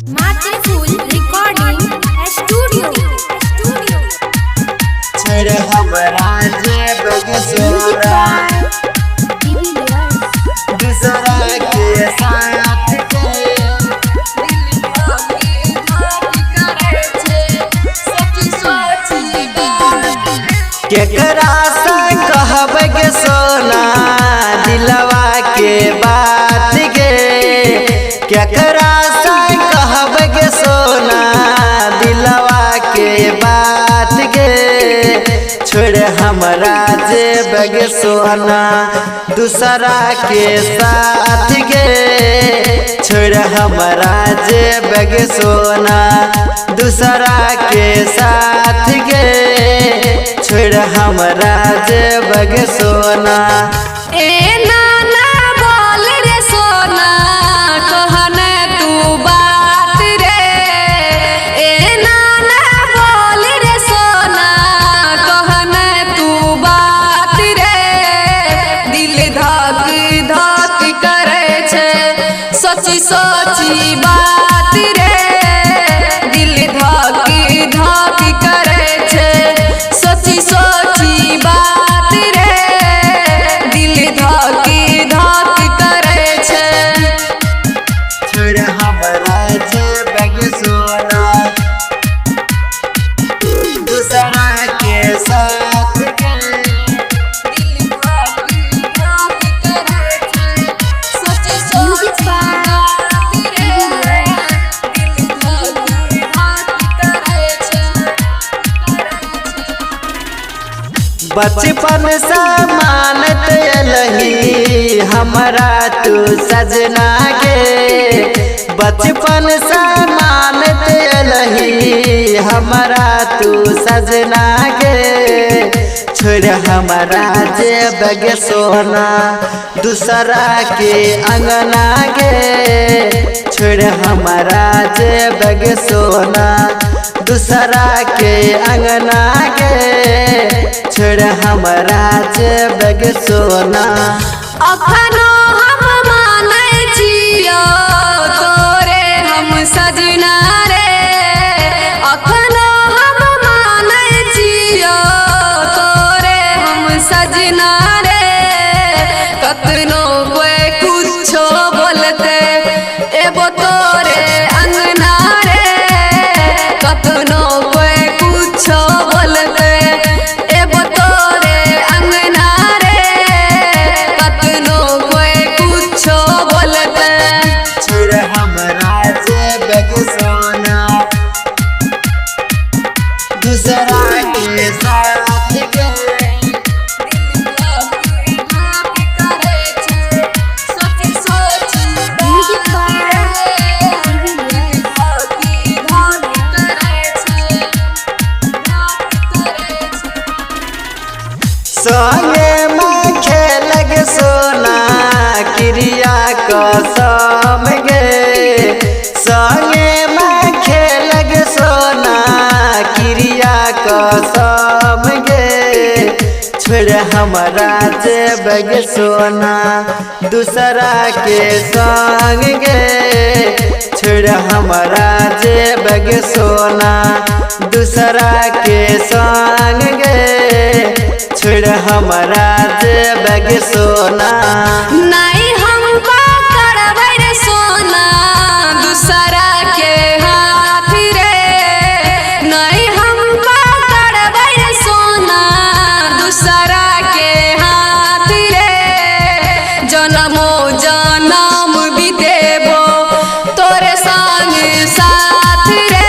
माटीफुल recording studio छोड़ हमरा जे बगसोरा दूसरा के साथ के केकरा से कहब गे सोना दिलवा के बात गे केकरा से कहब गे सोना दिलवा के बात गे छोड़ हमरा जे बगे सोना दूसरा के साथ गे छोड़ हमरा जे बगे सोना दूसरा के साथ गे छोड़ हमरा जे बगे सोना ए नाना बोल रे सोना कहने तू बात रे ए नाना बोल रे सोना कहने तू बात रे दिल धक धक करे छे सोची सोची बात रे दिल धक धक करे छे सोची सोची बात रे दिल धक धक करे छे छोड़ हमरा जे बगे सोना दूसरा के साथ के दिल धक धक करे छे सोची सोची बात रे दिल धक धक करे छे बचपन से मानत लही हमरा तू सजना गे बचपन से मानत लही हमरा तू सजना गे छोड़ हमरा जे बगे सोना दूसरा के अंगना गे छोड़ हमरा जे बगे सोना दूसरा के अंगना गे छोड़ हमरा जे बगे सोना अखनो हम मानै छियो तोरे हम सजना रे अखनो हम मानै छियो तोरे हम सजना रे कतनो कोई कुछो बोलते एबो तोरे अंगना रे कतनो कोई कुछो बोलते एबो तोरे अंगना रे कतनो कोई कुछो बोलते छोड़ हमरा जे बगे सोना दूसरा के साथ के संगे में खेलग सोना क्रिया कसम गे संगे में खेलग सोना क्रिया कसम गे छोड़ हमरा जे बगे सोना दूसरा के संग गे छोड़ हमरा जे बगे सोना दूसरा के संग गे छोड़ हमरा जे बगे सोना नहीं हमको करबै रे सोना दूसरा के हाथ रे नहीं हमको करबै रे सोना दूसरा के हाथ रे जनमो जनम भी देबो तोरे संग साथ रे